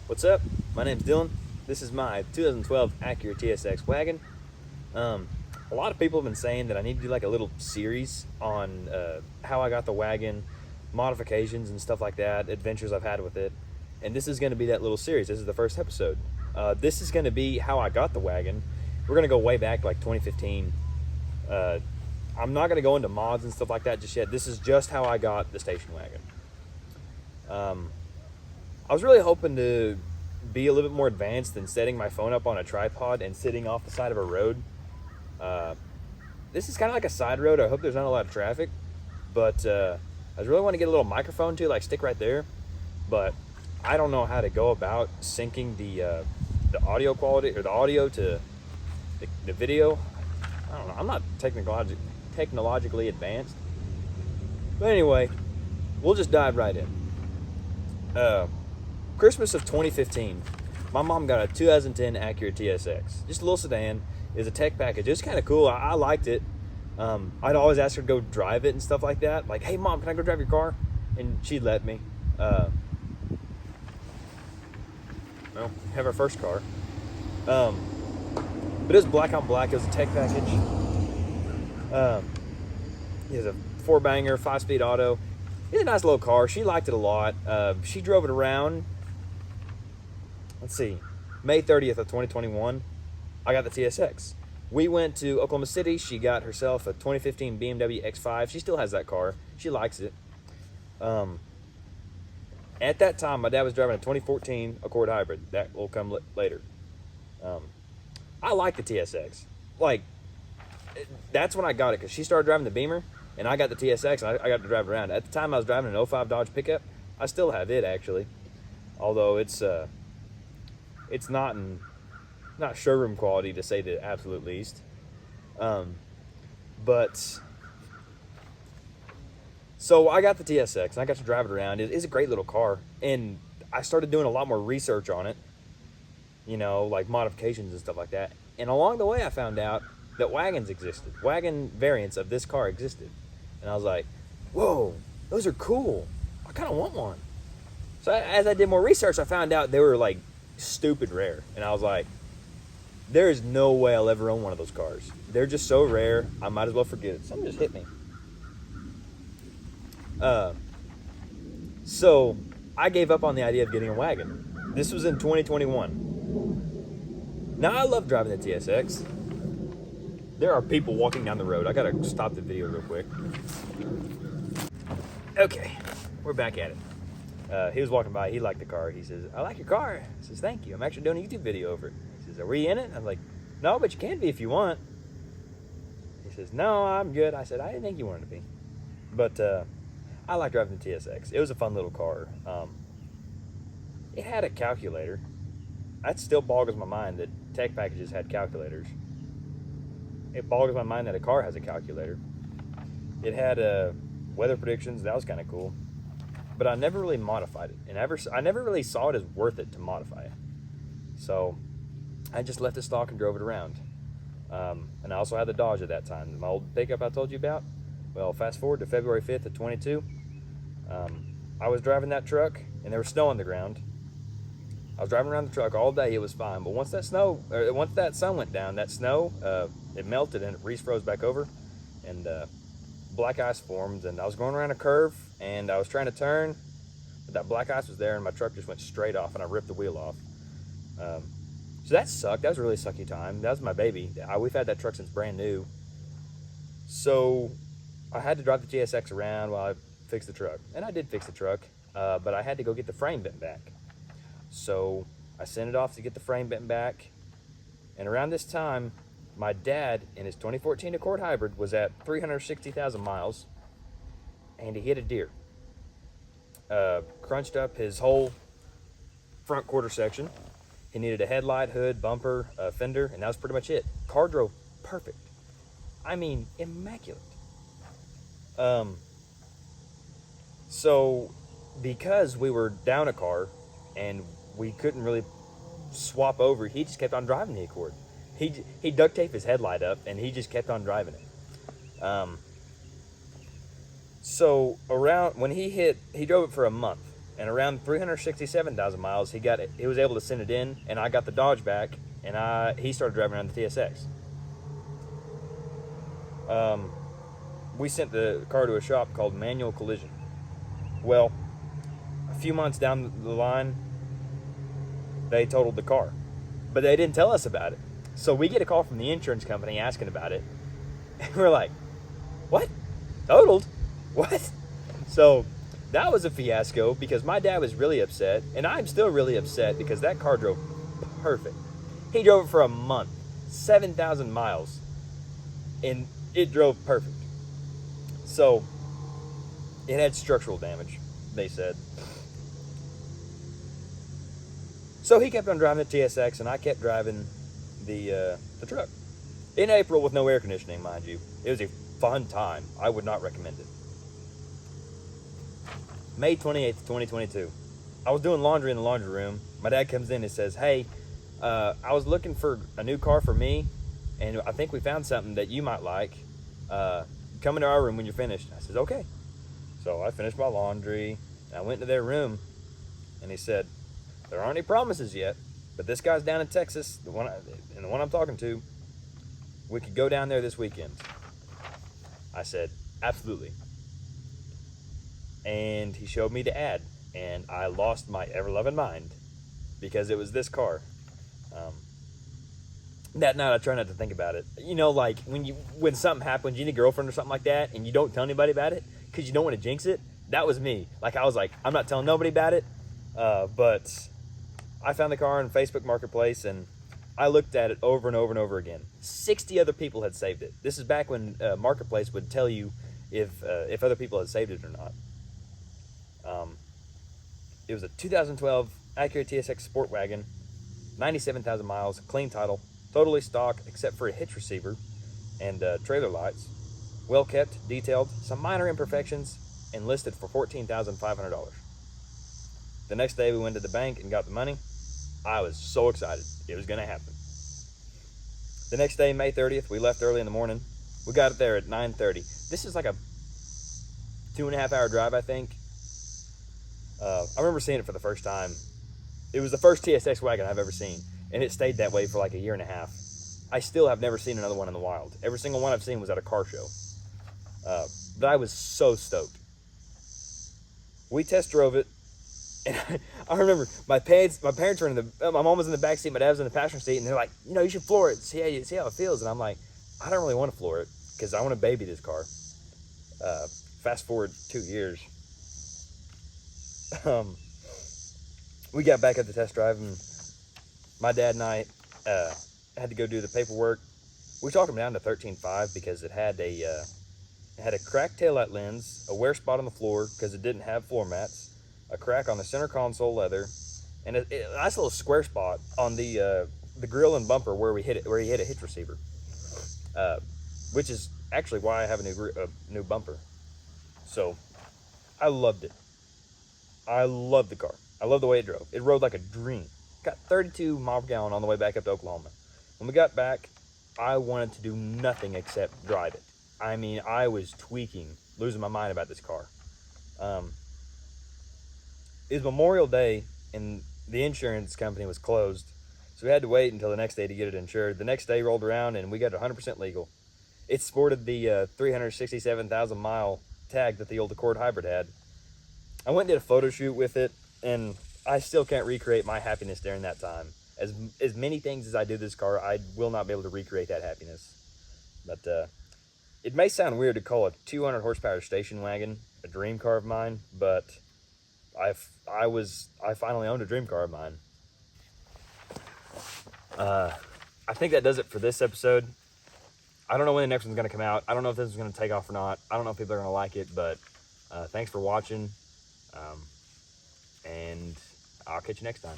What's up? My name's Dylan. This is my 2012 Acura TSX Wagon. A lot of people have been saying that I need to do like a little series on how I got the wagon, modifications and stuff like that, adventures I've had with it. And this is going to be that little series. This is the first episode. This is going to be how I got the wagon. We're going to go way back like 2015. I'm not going to go into mods and stuff like that just yet. This is just how I got the station wagon. I was really hoping to be a little bit more advanced than setting my phone up on a tripod and sitting off the side of a road. This is kind of like a side road. I hope there's not a lot of traffic, but I really want to get a little microphone too, like stick right there. But I don't know how to go about syncing the audio quality or the audio to the video. I don't know. I'm not technologically advanced. But anyway, we'll just dive right in. Christmas of 2015, my mom got a 2010 Acura TSX. Just a little sedan. It was a tech package. It was kind of cool. I liked it. I'd always ask her to go drive it and stuff like that. Like, hey, Mom, can I go drive your car? And she'd let me. Well, have our first car. But it was black on black. It was a tech package. It was a 4-banger, 5-speed auto. It's a nice little car. She liked it a lot. She drove it around. Let's see, May 30th of 2021, I got the TSX. We went to Oklahoma City. She got herself a 2015 BMW X5. She still has that car. She likes it. At that time, my dad was driving a 2014 Accord Hybrid. That will come later. I like the TSX. Like, that's when I got it, because she started driving the Beamer, and I got the TSX, and I got to drive around. At the time, I was driving an '05 Dodge pickup. I still have it, actually. Although it's not showroom quality, to say the absolute least. But so I got the TSX and I got to drive it around. It's a great little car, and I started doing a lot more research on it, like modifications and stuff like that. And along the way, I found out that wagons existed. Wagon variants of this car existed, and I was like, whoa, those are cool. I kind of want one. So as I did more research, I found out they were like stupid rare, and I was like, there is no way I'll ever own one of those cars. They're just so rare, I might as well forget it. Something just hit me. So I gave up on the idea of getting a wagon. This was in 2021. Now, I love driving the TSX. There are people walking down the road. I gotta stop the video real quick. Okay, we're back at it. He was walking by. He liked the car. He says, I like your car. I says, thank you. I'm actually doing a YouTube video over it. He says, are we in it? I'm like, no, but you can be if you want. He says, no, I'm good. I said, I didn't think you wanted to be. But I like driving the TSX. It was a fun little car. It had a calculator. That still boggles my mind that tech packages had calculators. It boggles my mind that a car has a calculator. It had weather predictions. That was kind of cool. But I never really modified it, and I never really saw it as worth it to modify it. So I just left it stock and drove it around. And I also had the Dodge at that time, my old pickup I told you about. Well, fast forward to February 5th of 22. I was driving that truck, and there was snow on the ground. I was driving around the truck all day. It was fine, but once that sun went down, that snow it melted and it froze back over, and black ice formed, and I was going around a curve, and I was trying to turn, but that black ice was there, and my truck just went straight off, and I ripped the wheel off. So that sucked. That was a really sucky time. That was my baby. We've had that truck since brand new. So I had to drive the TSX around while I fixed the truck, and I did fix the truck, but I had to go get the frame bent back. So I sent it off to get the frame bent back, and around this time, my dad, in his 2014 Accord Hybrid, was at 360,000 miles, and he hit a deer. Crunched up his whole front quarter section. He needed a headlight, hood, bumper, fender, and that was pretty much it. Car drove perfect. I mean, immaculate. So, because we were down a car, and we couldn't really swap over, he just kept on driving the Accord. He duct taped his headlight up, and he just kept on driving it. So around when he drove it for a month, And around 367,000 miles, he was able to send it in, and I got the Dodge back, and he started driving around the TSX. We sent the car to a shop called Manual Collision. Well, a few months down the line, they totaled the car, but they didn't tell us about it. So we get a call from the insurance company asking about it, and we're like, "What? Totaled? What?" So that was a fiasco because my dad was really upset, and I'm still really upset because that car drove perfect. He drove it for a month, 7,000 miles, and it drove perfect. So it had structural damage, they said. So he kept on driving the TSX, and I kept driving the truck. In April with no air conditioning, mind you. It was a fun time. I would not recommend it. May 28th, 2022. I was doing laundry in the laundry room. My dad comes in and says, "Hey, I was looking for a new car for me, and I think we found something that you might like. Come into our room when you're finished." I said, "Okay." So I finished my laundry, and I went into their room, and he said, "There aren't any promises yet, but this guy's down in Texas, the one I'm talking to, we could go down there this weekend." I said, "Absolutely." And he showed me the ad, and I lost my ever-loving mind because it was this car. That night I try not to think about it. You know, like when something happens, you need a girlfriend or something like that, and you don't tell anybody about it because you don't want to jinx it. That was me. Like I was like, I'm not telling nobody about it. But I found the car on Facebook Marketplace, and I looked at it over and over and over again. 60 other people had saved it. This is back when Marketplace would tell you if other people had saved it or not. It was a 2012 Acura TSX Sport Wagon, 97,000 miles, clean title, totally stock except for a hitch receiver and trailer lights. Well kept, detailed, some minor imperfections, and listed for $14,500. The next day we went to the bank and got the money. I was so excited. It was going to happen. The next day, May 30th, we left early in the morning. We got there at 9:30. This is like a 2.5 hour drive, I think. I remember seeing it for the first time. It was the first TSX wagon I've ever seen, and it stayed that way for like a year and a half. I still have never seen another one in the wild. Every single one I've seen was at a car show. But I was so stoked. We test drove it, and I remember my parents were my mom was in the back seat, my dad was in the passenger seat, and they're like, "You should floor it, see how it feels." And I'm like, I don't really want to floor it because I want to baby this car. Fast forward 2 years. We got back at the test drive, and my dad and I had to go do the paperwork. We talked him down to 13.5 because it had a cracked taillight lens, a wear spot on the floor because it didn't have floor mats, a crack on the center console leather, and a nice little square spot on the grill and bumper where he hit a hitch receiver, which is actually why I have a new bumper. So I loved it. I loved the car. I loved the way it drove. It rode like a dream. Got 32 miles per gallon on the way back up to Oklahoma. When we got back, I wanted to do nothing except drive it. I mean, I was tweaking, losing my mind about this car. It was Memorial Day, and the insurance company was closed, so we had to wait until the next day to get it insured. The next day rolled around, and we got it 100% legal. It sported the 367,000 mile tag that the old Accord Hybrid had. I went and did a photo shoot with it, and I still can't recreate my happiness during that time. As many things as I do this car, I will not be able to recreate that happiness. But it may sound weird to call a 200 horsepower station wagon a dream car of mine, but I finally owned a dream car of mine. I think that does it for this episode. I don't know when the next one's going to come out. I don't know if this is going to take off or not. I don't know if people are going to like it, but thanks for watching. And I'll catch you next time.